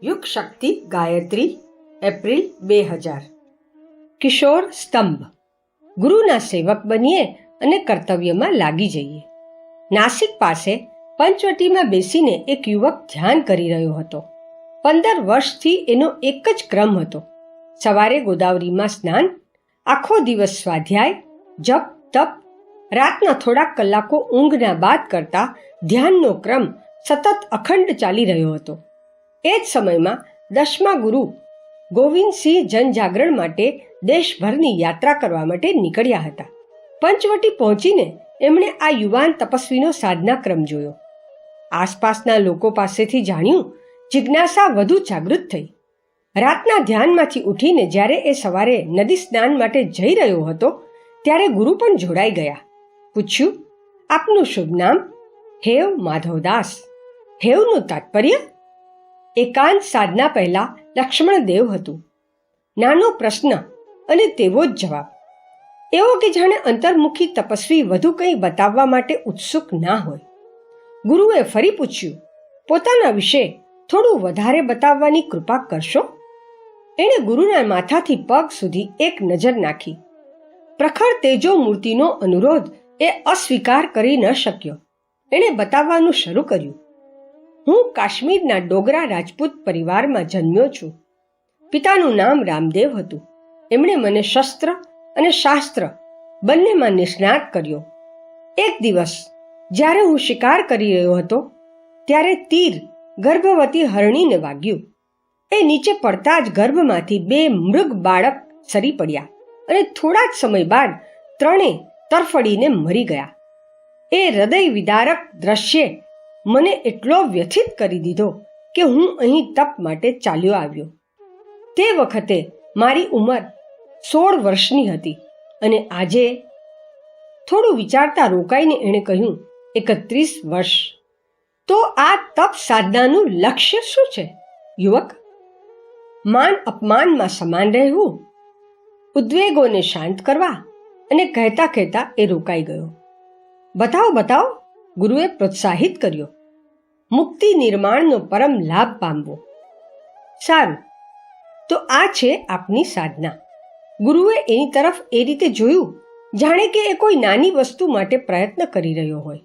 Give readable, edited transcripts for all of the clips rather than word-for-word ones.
યુગ શક્તિ ગાયત્રી એપ્રિલ 2000। કિશોર સ્તંભ। ગુરુના સેવક બનીએ અને કર્તવ્યમાં લાગી જઈએ। નાસિક પાસે પંચવટીમાં બેસીને એક યુવક ધ્યાન કરી રહ્યો હતો। 15 વર્ષથી એનો એક જ ક્રમ હતો, સવારે ગોદાવરીમાં સ્નાન, આખો દિવસ સ્વાધ્યાય, જપ તપ, રાતના થોડાક કલાકો ઊંઘના બાદ કરતા ધ્યાનનો ક્રમ સતત અખંડ ચાલી રહ્યો હતો। એ જ સમયમાં 10મા ગુરુ ગોવિંદસિંહ જનજાગરણ માટે દેશભરની યાત્રા કરવા માટે નીકળ્યા હતા। પંચવટી પહોંચીને એમણે આ યુવાન તપસ્વીનો સાધના ક્રમ જોયો। આસપાસના લોકો પાસેથી જાણ્યું, જિજ્ઞાસા વધુ જાગૃત થઈ। રાતના ધ્યાનમાંથી ઉઠીને જ્યારે એ સવારે નદી સ્નાન માટે જઈ રહ્યો હતો ત્યારે ગુરુ પણ જોડાઈ ગયા। પૂછ્યું, આપનું શુભ નામ? હેવ માધવદાસ। હેવનું તાત્પર્ય? એકાંત સાધના પહેલા લક્ષ્મણદેવ હતું। નાનો પ્રશ્ન અને તેવો જ જવાબ, એવો કે જાણે અંતર્મુખી તપસ્વી વધુ કંઈ બતાવવા માટે ઉત્સુક ના હોય। ગુરુએ ફરી પૂછ્યું, પોતાના વિશે થોડું વધારે બતાવવાની કૃપા કરશો? એણે ગુરુના માથાથી પગ સુધી એક નજર નાખી। પ્રખર તેજો મૂર્તિનો અનુરોધ એ અસ્વીકાર કરી ન શક્યો। એણે બતાવવાનું શરૂ કર્યું, હું કાશ્મીરના ડોગરા રાજપૂત પરિવારમાં જન્મ્યો છું। પિતાનું નામ રામદેવ હતું। એમણે મને શસ્ત્ર અને શાસ્ત્ર બંનેમાં નિષ્ણાત કર્યો। એક દિવસ જ્યારે હું શિકાર કરી રહ્યો હતો ત્યારે તીર ગર્ભવતી હરણીને વાગ્યું। એ નીચે પડતા જ ગર્ભમાંથી 2 મૃગ બાળક સરી પડ્યા અને થોડા જ સમય બાદ ત્રણે તરફડીને મરી ગયા। એ હૃદય વિદારક દ્રશ્યે મને એટલો વ્યથિત કરી દીધો કે હું અહીં તપ માટે ચાલ્યો આવ્યો। તે વખતે મારી ઉંમર 16 વર્ષની હતી અને આજે, થોડું વિચારતા રોકાઈને એણે કહ્યું, 31 વર્ષ। તો આ તપ સાધનાનું લક્ષ્ય શું છે, યુવક? માન અપમાનમાં સમાન રહેવું, ઉદ્વેગોને શાંત કરવા? અને કહેતા કહેતા એ રોકાઈ ગયો। બતાવો બતાવો, ગુરુએ પ્રોત્સાહિત કર્યો। મુક્તિ નિર્માણનો પરમ લાભ પામવો। સારું, તો આ છે આપની સાધના। ગુરુએ એની તરફ એ રીતે જોયું જાણે કે એ કોઈ નાની વસ્તુ માટે પ્રયત્ન કરી રહ્યો હોય।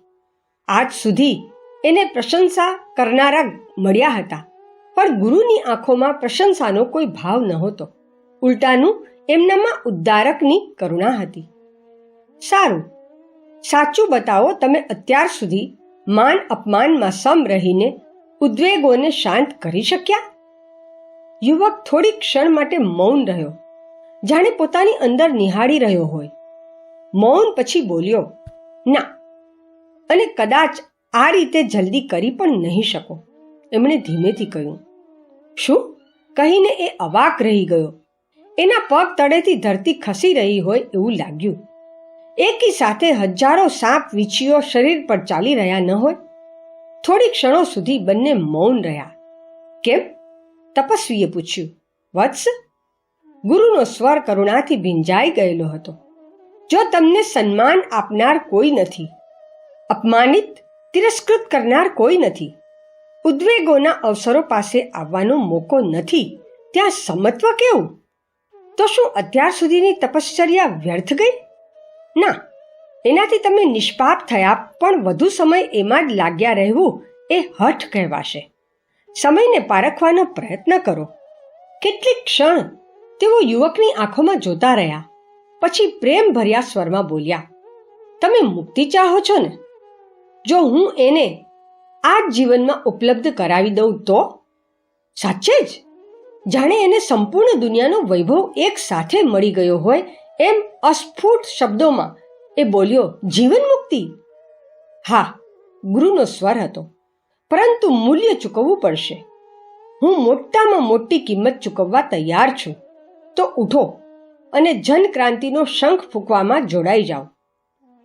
આજ સુધી એને પ્રશંસા કરનારા મળ્યા હતા, પણ ગુરુની આંખોમાં પ્રશંસાનો કોઈ ભાવ નહોતો। ઉલટાનું એમનામાં ઉદ્ધારકની કરુણા હતી। સારું, સાચું બતાવો, તમે અત્યાર સુધી માન અપમાનમાં સમ રહીને ઉદ્વેગોને શાંત કરી શક્યા? યુવક થોડી ક્ષણ માટે મૌન રહ્યો, જાણે પોતાની અંદર નિહાળી રહ્યો હોય। મૌન પછી બોલ્યો, ના, અને કદાચ આ રીતે જલ્દી કરી પણ નહીં શકો। એમણે ધીમેથી કહ્યું। શું? કહીને એ અવાક રહી ગયો। એના પગ તળેથી ધરતી ખસી રહી હોય એવું લાગ્યું। એકી સાથે હજારો સાપ વીંછીઓ શરીર પર ચાલી રહ્યા ન હોય। થોડી ક્ષણો સુધી બંને મૌન રહ્યા। કેમ? તપસ્વીએ પૂછ્યું। વત્સ, ગુરુનો સ્વર કરુણાથી ભીંજાઈ ગયેલો હતો, જો તમને સન્માન આપનાર કોઈ નથી, અપમાનિત તિરસ્કૃત કરનાર કોઈ નથી, ઉદ્વેગોના અવસરો પાસે આવવાનો મોકો નથી, ત્યાં સમત્વ કેવું? તો શું અત્યાર સુધીની તપશ્ચર્યા વ્યર્થ ગઈ? ના, એનાથી તમે નિષ્પાપ થયા, પણ વધુ સમય એમાં જ લાગ્યા રહેવું એ હઠ કહેવાશે। સમયને પારખવાનો પ્રયત્ન કરો। કેટલીક ક્ષણ તેઓ યુવકની આંખોમાં જોતા રહ્યા, પછી પ્રેમ ભર્યા સ્વરમાં બોલ્યા, તમે મુક્તિ ચાહો છો ને? જો હું એને આ જ જીવનમાં ઉપલબ્ધ કરાવી દઉં તો? સાચે જ? જાણે એને સંપૂર્ણ દુનિયાનો વૈભવ એક સાથે મળી ગયો હોય એમ અસ્ફુટ શબ્દોમાં એ બોલ્યો, જીવન મુક્તિ? હા, ગુરુનો સ્વર હતો, પરંતુ મૂલ્ય ચૂકવવું પડશે। હું મોટામાં મોટી કિંમત ચૂકવવા તૈયાર છું। તો ઉઠો અને જનક્રાંતિનો શંખ ફૂંકવામાં જોડાઈ જાઓ।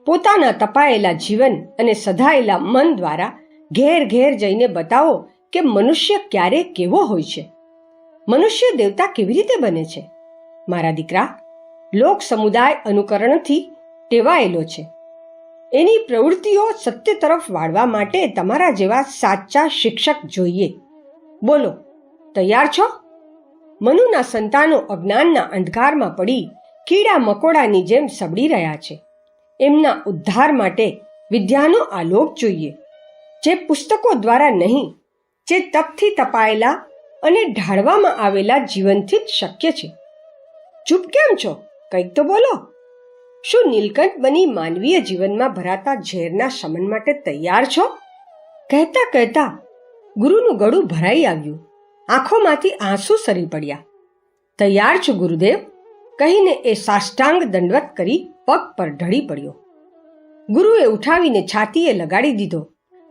પોતાના તપાયેલા જીવન અને સધાયેલા મન દ્વારા ઘેર ઘેર જઈને બતાવો કે મનુષ્ય ક્યારે કેવો હોય છે, મનુષ્ય દેવતા કેવી રીતે બને છે। મારા દીકરા, લોક સમુદાય અનુકરણથી ટેવાયેલો છે। એની પ્રવૃત્તિઓ સત્ય તરફ વાળવા માટે તમારા જેવા સાચા શિક્ષક જોઈએ। બોલો, તૈયાર છો? મનુના સંતાનો અજ્ઞાનના અંધકારમાં પડી કીડા મકોડાની જેમ સબડી રહ્યા છે. એમના ઉદ્ધાર માટે વિદ્યાનો આલોક જોઈએ, જે પુસ્તકો દ્વારા નહીં, જે તપથી તપાયેલા અને ઢાળવામાં આવેલા જીવનથી જ શક્ય છે. ચૂપ કેમ છો? કંઈક તો બોલો. શું નીલકંઠ બની માનવીય જીવનમાં ભરાતા ઝેરના શમન માટે તૈયાર છો? કહેતા કહેતા ગુરુનું ગળું ભરાઈ આવ્યું. આંખોમાંથી આંસુ સરી પડ્યા. તૈયાર છું ગુરુદેવ, કહીને એ સાષ્ટાંગ દંડવત કરી પગ પર ઢળી પડ્યો. ગુરુએ ઉઠાવીને છાતીએ લગાડી દીધો.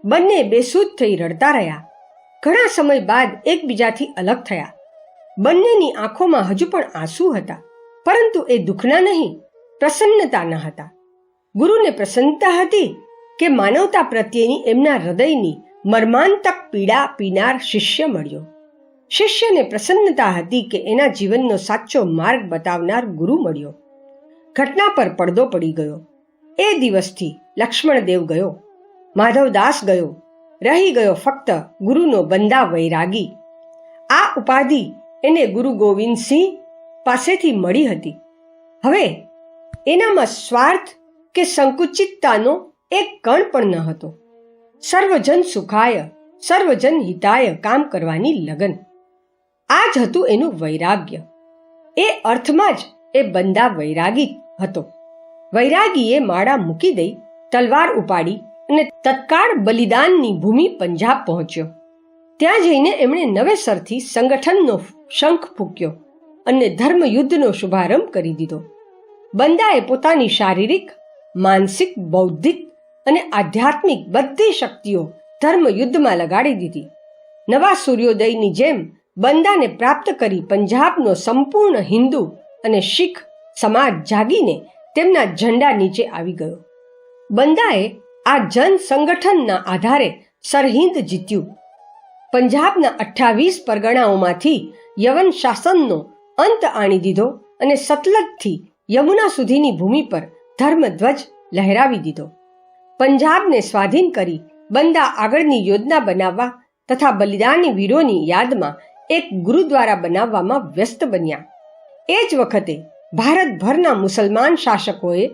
બંને બેસૂદ થઈ રડતા રહ્યા. ઘણા સમય બાદ એકબીજાથી અલગ થયા. બંનેની આંખોમાં હજુ પણ આંસુ હતા, પરંતુ એ દુઃખના નહીં, પ્રસન્નતાના હતા. ગુરુને પ્રસન્નતા હતી કે માનવતા પ્રત્યેની એમના હૃદયની મર્માંતક પીડા પીનાર શિષ્ય મળ્યો. શિષ્યને પ્રસન્નતા હતી કે એના જીવનનો સાચો માર્ગ બતાવનાર ગુરુ મળ્યો. ઘટના પર પડદો પડી ગયો. એ દિવસથી લક્ષ્મણદેવ ગયો, માધવદાસ ગયો, રહી ગયો ફક્ત ગુરુનો બંદા વૈરાગી. આ ઉપાધિ એને ગુરુ ગોવિંદસિંહ પાસેથી મળી હતી. હવે એનામાં સ્વાર્થ કે સંકુચિતતાનો એક કણ પણ ન હતો. સર્વજન સુખાય, સર્વજન હિતાય કામ કરવાની લગન, આ જ હતું એનું વૈરાગ્ય. એ અર્થમાં જ એ બંદા વૈરાગી હતો. વૈરાગીએ માળા મૂકી દઈ તલવાર ઉપાડી અને તત્કાળ બલિદાનની ભૂમિ પંજાબ પહોંચ્યો. ત્યાં જઈને એમણે નવેસરથી સંગઠનનો શંખ ફૂંક્યો અને ધર્મયુદ્ધનો શુભારંભ કરી દીધો. બંદાએ પોતાની શારીરિક, માનસિક, બૌદ્ધિક અને આધ્યાત્મિક બધી શક્તિઓ ધર્મયુદ્ધમાં લગાડી દીધી. નવા સૂર્યોદયની જેમ બંદાને પ્રાપ્ત કરી પંજાબનો સંપૂર્ણ હિન્દુ અને શીખ સમાજ જાગીને તેમના ઝંડા નીચે આવી ગયો. બંદાએ આ જન સંગઠનના આધારે સરહિંદ જીત્યું. પંજાબના 28 પરગણાઓમાંથી યવન શાસનનો અંત આણી દીધો અને સતલજથી યમુના સુધીની ભૂમિ પર ધર્મધ્વજ લહેરાવી દીધો. પંજાબને સ્વાધીન કરી બંદા આગળની યોજના બનાવવા તથા બલિદાની વીરોની યાદમાં એક ગુરુદ્વારા બનાવવામાં વ્યસ્ત બન્યા. એ જ વખતે ભારતભરના મુસલમાન શાસકોએ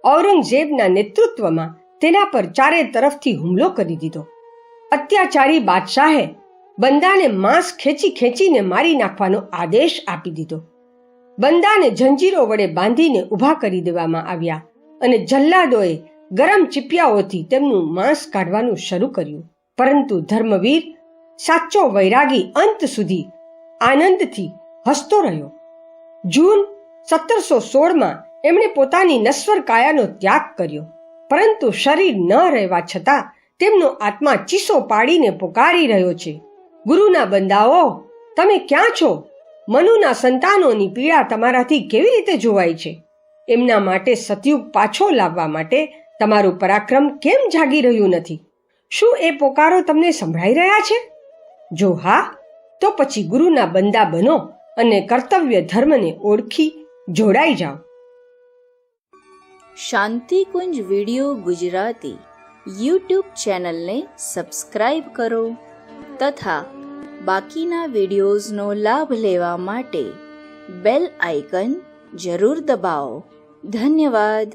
ઔરંગઝેબના નેતૃત્વમાં તેના પર ચારે તરફથી હુમલો કરી દીધો. અત્યાચારી બાદશાહે બંદાને માંસ ખેંચી ખેંચીને મારી નાખવાનો આદેશ આપી દીધો. બંદાને જંજીરો વડે બાંધીને ઊભા કરી દેવામાં આવ્યા અને જલ્લાદોએ ગરમ ચીપિયાઓથી તેમનું માંસ કાઢવાનું શરૂ કર્યું. પરંતુ ધર્મવીર, સાચો વૈરાગી અંત સુધી આનંદથી હસતો રહ્યો. જૂન 1716માં એમણે પોતાની નશ્વર કાયાનો ત્યાગ કર્યો, પરંતુ શરીર ન રહેવા છતાં તેમનો આત્મા ચીસો પાડીને પોકારી રહ્યો છે, ગુરુના બંદાઓ, તમે ક્યાં છો? મનુના સંતાનોની પીડા તમારાથી કેવી રીતે જોવાય છે? એમના માટે સતયુગ પાછો લાવવા માટે તમારું પરાક્રમ કેમ જાગી રહ્યું નથી? શું એ પોકારો તમને સંભળાઈ રહ્યા છે? જો હા, તો પછી ગુરુના બંદા બનો અને કર્તવ્ય ધર્મને ઓળખી જોડાઈ જાઓ. શાંતિકુંજ વિડિયો ગુજરાતી યુટ્યુબ ચેનલને સબસ્ક્રાઇબ કરો તથા બાકીના વિડિયોઝનો લાભ લેવા માટે બેલ આઇકન જરૂર દબાવો. ધન્યવાદ.